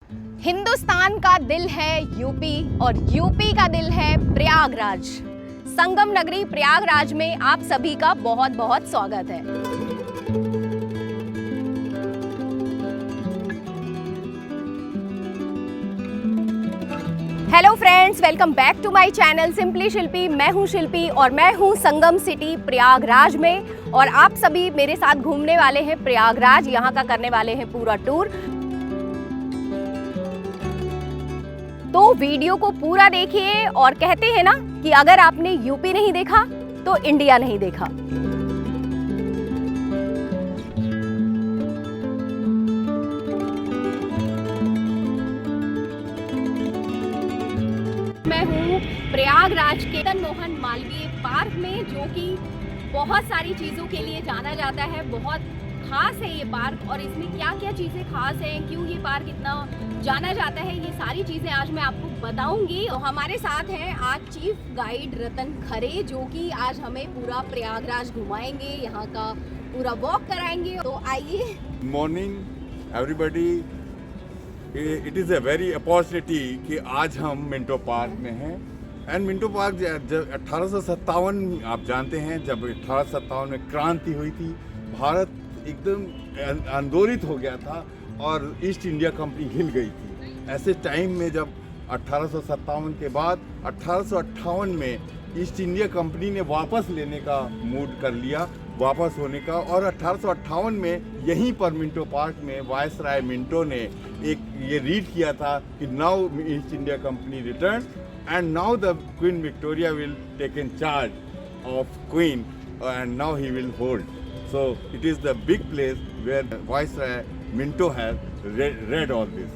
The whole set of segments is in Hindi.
हिंदुस्तान का दिल है यूपी और यूपी का दिल है प्रयागराज। संगम नगरी प्रयागराज में आप सभी का बहुत बहुत स्वागत है। Hello friends, welcome back to my channel simply Shilpi. मैं हूं शिल्पी और मैं हूं संगम सिटी प्रयागराज में और आप सभी मेरे साथ घूमने वाले हैं प्रयागराज। यहां का करने वाले हैं पूरा टूर। तो वीडियो को पूरा देखिए और कहते हैं ना कि अगर आपने यूपी नहीं देखा तो इंडिया नहीं देखा। मैं हूँ प्रयागराज के मदन मोहन मालवीय पार्क में, जो कि बहुत सारी चीज़ों के लिए जाना जाता है। बहुत खास है ये पार्क और इसमें क्या क्या चीज़ें खास हैं, क्यों ये पार्क इतना जाना जाता है, ये सारी चीज़ें आज मैं आपको बताऊंगी। और हमारे साथ हैं आज चीफ गाइड रतन खरे, जो कि आज हमें पूरा प्रयागराज घुमाएंगे, यहाँ का पूरा वॉक कराएंगे। तो आइए। Morning everybody, it is a very opportunity कि आज हम मिंटो पार्क में हैं। एंड मिंटो पार्क जब 1857 आप जानते हैं, जब 1857 में क्रांति हुई थी, भारत एकदम आंदोलित हो गया था और ईस्ट इंडिया कंपनी हिल गई थी। ऐसे टाइम में जब 1857 के बाद 1858 में ईस्ट इंडिया कंपनी ने वापस लेने का मूड कर लिया, वापस होने का। और 1858 में यहीं पर मिंटो पार्क में वायसराय मिंटो ने एक ये रीड किया था कि now East India company return and now the queen Victoria will take in charge of queen and now he will hold. So it is the big place where Viceroy Minto has read all this.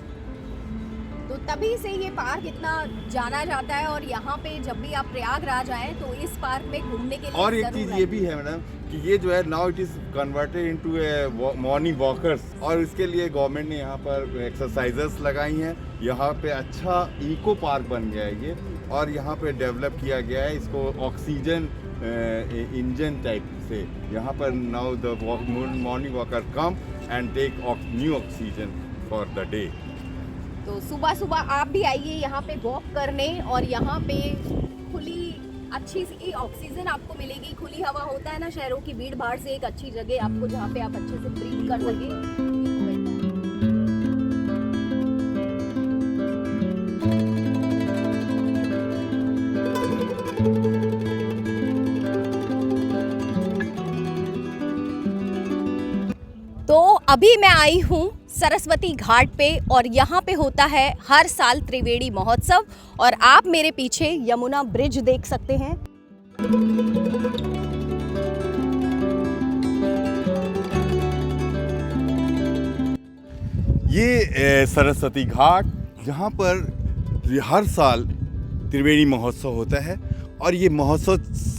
तो तभी से ये पार्क इतना जाना जाता है और यहाँ पे जब भी आप प्रयागराज आए तो इस पार्क में घूमने के लिए और एक चीज़ ये भी है मैडम कि ये जो है now it is converted into A morning walkers, और इसके लिए गवर्नमेंट ने यहाँ पर एक्सरसाइजेस लगाई हैं। यहाँ पे अच्छा इको पार्क बन गया है ये, और यहाँ पे डेवलप किया गया है इसको ऑक्सीजन इंजन टाइप से। यहाँ पर now the morning walker come and take new oxygen for the day. तो सुबह सुबह आप भी आइए यहाँ पे वॉक करने, और यहाँ पे खुली अच्छी सी ऑक्सीजन आपको मिलेगी। खुली हवा होता है ना, शहरों की भीड़ भाड़ से एक अच्छी जगह आपको जहाँ पे आप अच्छे से ब्रीथ कर सके। तो अभी मैं आई हूँ सरस्वती घाट पे और यहाँ पे होता है हर साल त्रिवेणी महोत्सव, और आप मेरे पीछे यमुना ब्रिज देख सकते हैं। ये सरस्वती घाट, जहाँ पर हर साल त्रिवेणी महोत्सव होता है, और ये महोत्सव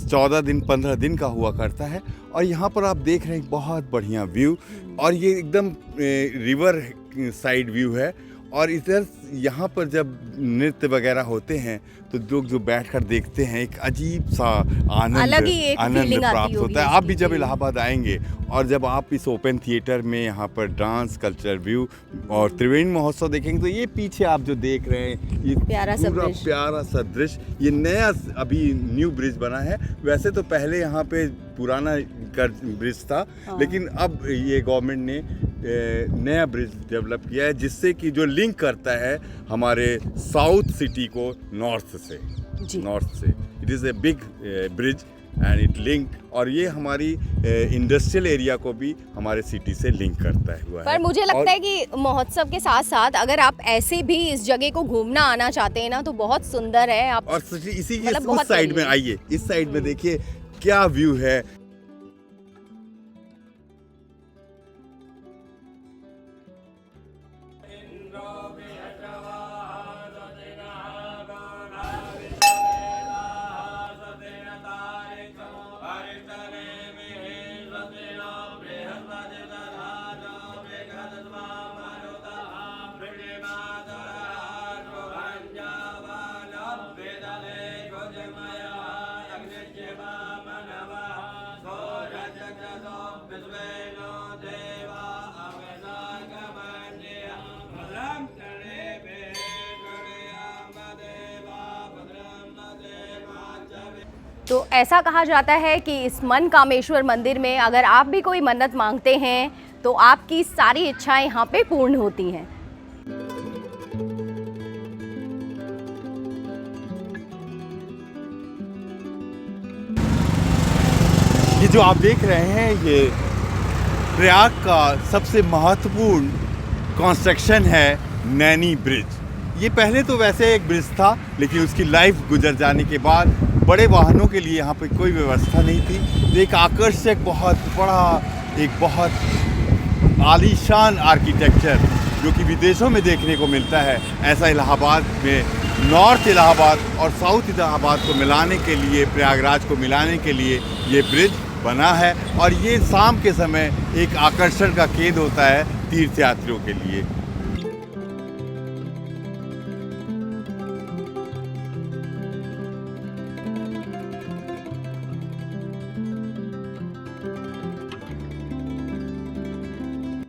14 दिन 15 दिन का हुआ करता है। और यहाँ पर आप देख रहे हैं बहुत बढ़िया व्यू, और ये एकदम रिवर साइड व्यू है। और इधर यहाँ पर जब नृत्य वगैरह होते हैं तो लोग जो बैठकर देखते हैं, एक अजीब सा आनंद प्राप्त होता है। आप भी जब इलाहाबाद आएंगे और जब आप इस ओपन थिएटर में यहाँ पर डांस कल्चर व्यू और त्रिवेणी महोत्सव देखेंगे, तो ये पीछे आप जो देख रहे हैं ये प्यारा सा दृश्य, ये नया अभी न्यू ब्रिज बना है। वैसे तो पहले यहाँ पे पुराना ब्रिज था, लेकिन अब ये गवर्नमेंट ने नया ब्रिज डेवलप किया है, जिससे कि जो लिंक करता है हमारे साउथ सिटी को नॉर्थ से। It is a big bridge and it link, और ये हमारी इंडस्ट्रियल एरिया को भी हमारे सिटी से लिंक करता हुआ है। पर मुझे लगता है कि महोत्सव के साथ साथ अगर आप ऐसे भी इस जगह को घूमना आना चाहते हैं ना, तो बहुत सुंदर है। आप और इसी के उस साइड में आइए, इस साइड में देखिए क्या व्यू है। तो ऐसा कहा जाता है कि इस मन कामेश्वर मंदिर में अगर आप भी कोई मन्नत मांगते हैं तो आपकी सारी इच्छाएं यहाँ पे पूर्ण होती हैं। ये जो आप देख रहे हैं ये प्रयाग का सबसे महत्वपूर्ण कंस्ट्रक्शन है नैनी ब्रिज। ये पहले तो वैसे एक ब्रिज था, लेकिन उसकी लाइफ गुजर जाने के बाद बड़े वाहनों के लिए यहाँ पे कोई व्यवस्था नहीं थी। तो एक आकर्षक बहुत बड़ा, एक बहुत आलीशान आर्किटेक्चर जो कि विदेशों में देखने को मिलता है, ऐसा इलाहाबाद में नॉर्थ इलाहाबाद और साउथ इलाहाबाद को मिलाने के लिए, प्रयागराज को मिलाने के लिए ये ब्रिज बना है। और ये शाम के समय एक आकर्षण का केंद्र होता है तीर्थयात्रियों के लिए।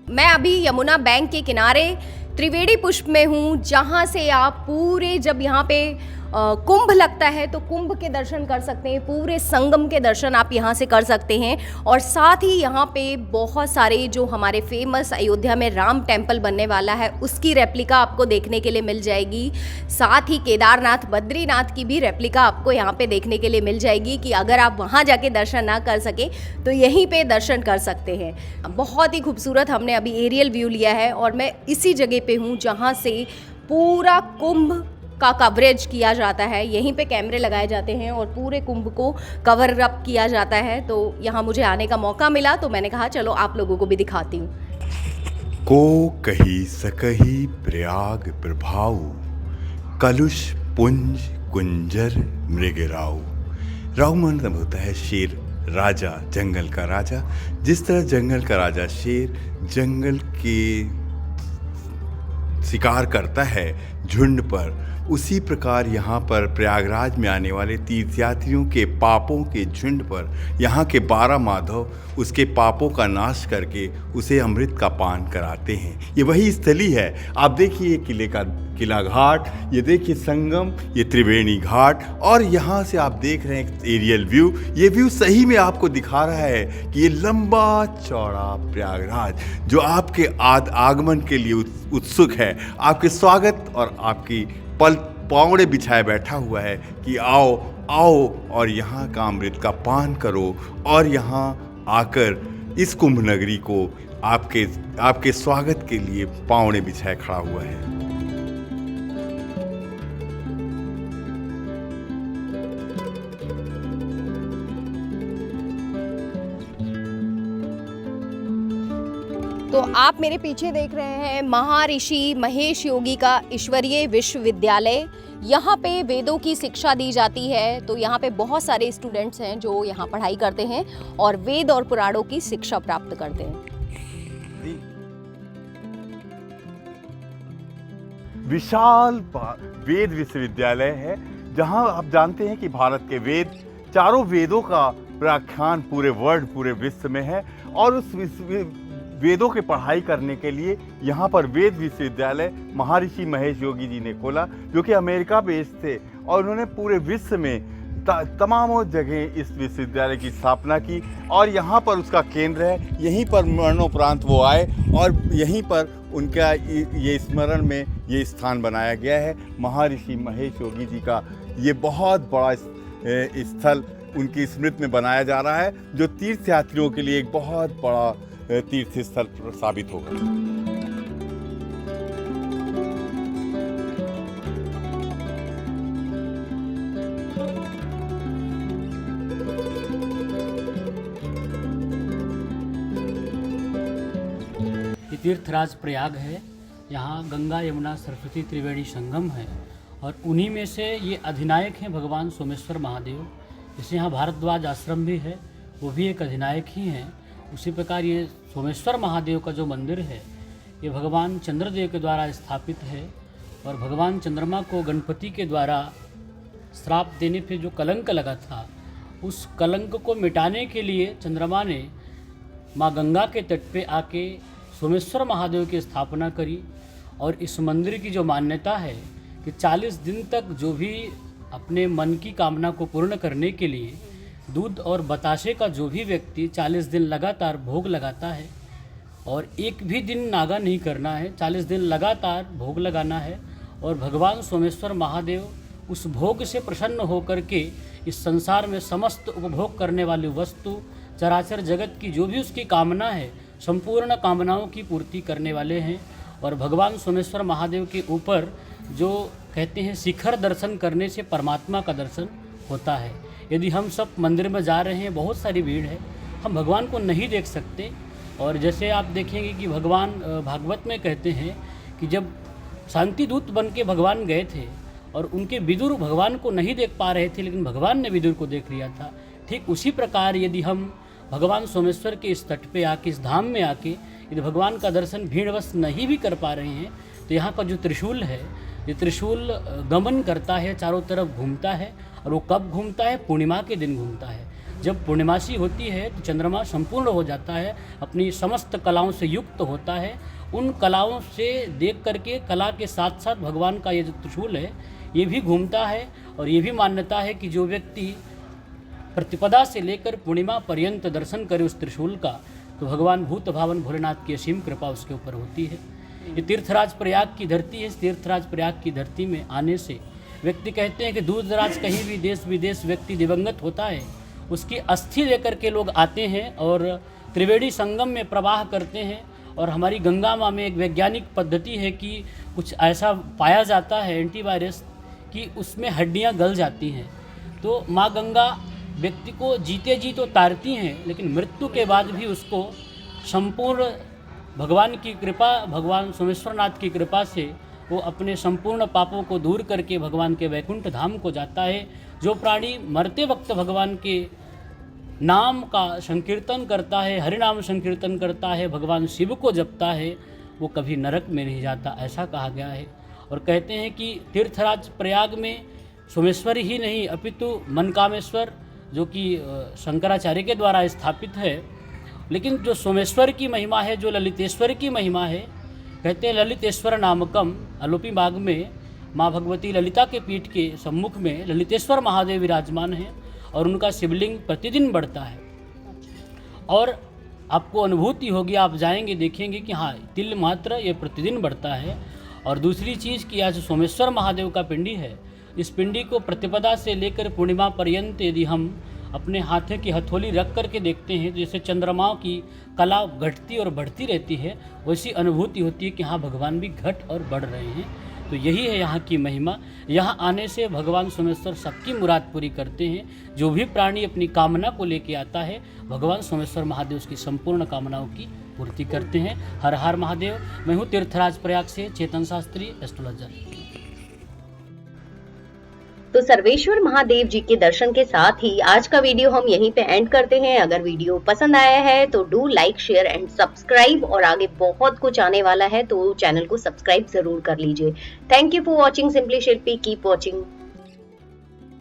मैं अभी यमुना बैंक के किनारे त्रिवेणी पुष्प में हूँ, जहाँ से आप पूरे, जब यहाँ पे कुंभ लगता है तो कुंभ के दर्शन कर सकते हैं, पूरे संगम के दर्शन आप यहाँ से कर सकते हैं। और साथ ही यहाँ पे बहुत सारे जो हमारे फेमस अयोध्या में राम टेम्पल बनने वाला है उसकी रेप्लिका आपको देखने के लिए मिल जाएगी। साथ ही केदारनाथ, बद्रीनाथ की भी रेप्लिका आपको यहाँ पे देखने के लिए मिल जाएगी कि अगर आप वहाँ जाके दर्शन ना कर सके तो यहीं पे दर्शन कर सकते हैं। बहुत ही खूबसूरत हमने अभी एरियल व्यू लिया है और मैं इसी जगह पे हूँ जहाँ से पूरा कुंभ का कवरेज किया जाता है। यहीं पे कैमरे लगाए जाते हैं और पूरे कुंभ को कवर अप किया जाता है। तो यहाँ मुझे आने का मौका मिला तो मैंने कहा चलो आप लोगों को भी दिखाती हूँ। को कही सकही प्रयाग प्रभाऊ, कलुष पुंज कुंजर मृगराऊ। राऊ मतलब होता है शेर, राजा, जंगल का राजा। जिस तरह जंगल का राजा शेर जंगल के शिकार करता है झुंड पर, उसी प्रकार यहाँ पर प्रयागराज में आने वाले तीर्थयात्रियों के पापों के झुंड पर यहाँ के 12 माधव उसके पापों का नाश करके उसे अमृत का पान कराते हैं। ये वही स्थली है। आप देखिए किला घाट, ये देखिए संगम, ये त्रिवेणी घाट, और यहाँ से आप देख रहे हैं एरियल व्यू। ये व्यू सही में आपको दिखा रहा है कि ये लंबा चौड़ा प्रयागराज जो आपके आगमन के लिए उत्सुक है, आपके स्वागत और आपकी पावड़े बिछाए बैठा हुआ है कि आओ आओ और यहाँ का अमृत का पान करो, और यहाँ आकर इस कुंभ नगरी को आपके स्वागत के लिए पावड़े बिछाए खड़ा हुआ है। तो आप मेरे पीछे देख रहे हैं महर्षि महेश योगी का ईश्वरीय विश्वविद्यालय। यहाँ पे वेदों की शिक्षा दी जाती है। तो यहाँ पे बहुत सारे स्टूडेंट्स हैं जो यहाँ पढ़ाई करते हैं और वेद और पुराणों की शिक्षा प्राप्त करते हैं। विशाल वेद विश्वविद्यालय है, जहाँ आप जानते हैं कि भारत के वेद, चारों वेदों का व्याख्यान पूरे वर्ल्ड, पूरे विश्व में है। और उस वेदों की पढ़ाई करने के लिए यहाँ पर वेद विश्वविद्यालय महर्षि महेश योगी जी ने खोला, जो कि अमेरिका बेस्ड थे, और उन्होंने पूरे विश्व में तमामों जगह इस विश्वविद्यालय की स्थापना की। और यहाँ पर उसका केंद्र है। यहीं पर मरणोपरांत वो आए और यहीं पर उनका ये स्मरण में ये स्थान बनाया गया है। महर्षि महेश योगी जी का ये बहुत बड़ा स्थल उनकी स्मृति में बनाया जा रहा है, जो तीर्थयात्रियों के लिए एक बहुत बड़ा तीर्थ स्थल साबित होगा। ये तीर्थराज प्रयाग है। यहाँ गंगा, यमुना, सरस्वती, त्रिवेणी संगम है और उन्हीं में से ये अधिनायक हैं भगवान सोमेश्वर महादेव। जैसे यहाँ भारद्वाज आश्रम भी है, वो भी एक अधिनायक ही हैं। उसी प्रकार ये सोमेश्वर महादेव का जो मंदिर है ये भगवान चंद्रदेव के द्वारा स्थापित है। और भगवान चंद्रमा को गणपति के द्वारा श्राप देने पे जो कलंक लगा था, उस कलंक को मिटाने के लिए चंद्रमा ने माँ गंगा के तट पे आके सोमेश्वर महादेव की स्थापना करी। और इस मंदिर की जो मान्यता है कि 40 दिन तक जो भी अपने मन की कामना को पूर्ण करने के लिए दूध और बताशे का जो भी व्यक्ति 40 दिन लगातार भोग लगाता है और एक भी दिन नागा नहीं करना है, 40 दिन लगातार भोग लगाना है और भगवान सोमेश्वर महादेव उस भोग से प्रसन्न होकर के इस संसार में समस्त उपभोग करने वाली वस्तु चराचर जगत की जो भी उसकी कामना है संपूर्ण कामनाओं की पूर्ति करने वाले हैं। और भगवान सोमेश्वर महादेव के ऊपर जो कहते हैं शिखर दर्शन करने से परमात्मा का दर्शन होता है। यदि हम सब मंदिर में जा रहे हैं, बहुत सारी भीड़ है, हम भगवान को नहीं देख सकते। और जैसे आप देखेंगे कि भगवान भागवत में कहते हैं कि जब शांति दूत बन के भगवान गए थे और उनके विदुर भगवान को नहीं देख पा रहे थे, लेकिन भगवान ने विदुर को देख लिया था। ठीक उसी प्रकार यदि हम भगवान सोमेश्वर के इस तट पे आके, इस धाम में आके यदि भगवान का दर्शन भीड़वश नहीं भी कर पा रहे हैं, तो यहाँ का जो त्रिशूल है, ये त्रिशूल गमन करता है, चारों तरफ घूमता है। और वो कब घूमता है? पूर्णिमा के दिन घूमता है। जब पूर्णिमासी होती है तो चंद्रमा संपूर्ण हो जाता है, अपनी समस्त कलाओं से युक्त होता है। उन कलाओं से देख करके, कला के साथ साथ भगवान का ये जो त्रिशूल है ये भी घूमता है। और ये भी मान्यता है कि जो व्यक्ति प्रतिपदा से लेकर पूर्णिमा पर्यंत दर्शन करे उस त्रिशूल का, तो भगवान भूत भावन भोलेनाथ की असीम कृपा उसके ऊपर होती है। ये तीर्थराज प्रयाग की धरती है। इस तीर्थराज प्रयाग की धरती में आने से व्यक्ति कहते हैं कि दूर दराज कहीं भी देश विदेश व्यक्ति दिवंगत होता है, उसकी अस्थि लेकर के लोग आते हैं और त्रिवेणी संगम में प्रवाह करते हैं। और हमारी गंगा माँ में एक वैज्ञानिक पद्धति है कि कुछ ऐसा पाया जाता है एंटीवायरस कि उसमें हड्डियाँ गल जाती हैं। तो माँ गंगा व्यक्ति को जीते जी तो तारती हैं, लेकिन मृत्यु के बाद भी उसको संपूर्ण भगवान की कृपा, भगवान सोमेश्वरनाथ की कृपा से वो अपने संपूर्ण पापों को दूर करके भगवान के वैकुंठ धाम को जाता है। जो प्राणी मरते वक्त भगवान के नाम का संकीर्तन करता है, हरिनाम संकीर्तन करता है, भगवान शिव को जपता है, वो कभी नरक में नहीं जाता, ऐसा कहा गया है। और कहते हैं कि तीर्थराज प्रयाग में सोमेश्वर ही नहीं अपितु मनकामेश्वर, जो कि शंकराचार्य के द्वारा स्थापित है, लेकिन जो सोमेश्वर की महिमा है, जो ललितेश्वर की महिमा है, कहते हैं ललितेश्वर नामकम, आलोपी बाग में माँ भगवती ललिता के पीठ के सम्मुख में ललितेश्वर महादेव विराजमान हैं और उनका शिवलिंग प्रतिदिन बढ़ता है। और आपको अनुभूति होगी, आप जाएंगे देखेंगे कि हाँ तिल मात्र ये प्रतिदिन बढ़ता है। और दूसरी चीज़ कि आज सोमेश्वर महादेव का पिंडी है, इस पिंडी को प्रतिपदा से लेकर पूर्णिमा पर्यंत यदि हम अपने हाथ की हथौली रख करके देखते हैं, जैसे चंद्रमाओं की कला घटती और बढ़ती रहती है, वैसी अनुभूति होती है कि हाँ भगवान भी घट और बढ़ रहे हैं। तो यही है यहाँ की महिमा। यहाँ आने से भगवान सोमेश्वर सबकी मुराद पूरी करते हैं। जो भी प्राणी अपनी कामना को लेके आता है, भगवान सोमेश्वर महादेव उसकी संपूर्ण कामनाओं की पूर्ति करते हैं। हर हर महादेव। मैं हूँ तीर्थराज प्रयाग से चेतन शास्त्री, एस्ट्रोलॉजर। तो सर्वेश्वर महादेव जी के दर्शन के साथ ही आज का वीडियो हम यहीं पे एंड करते हैं। अगर वीडियो पसंद आया है तो do like, share and subscribe. और आगे बहुत कुछ आने वाला है तो चैनल को सब्सक्राइब जरूर कर लीजिए। Thank you for watching simply Shilpi. Keep watching.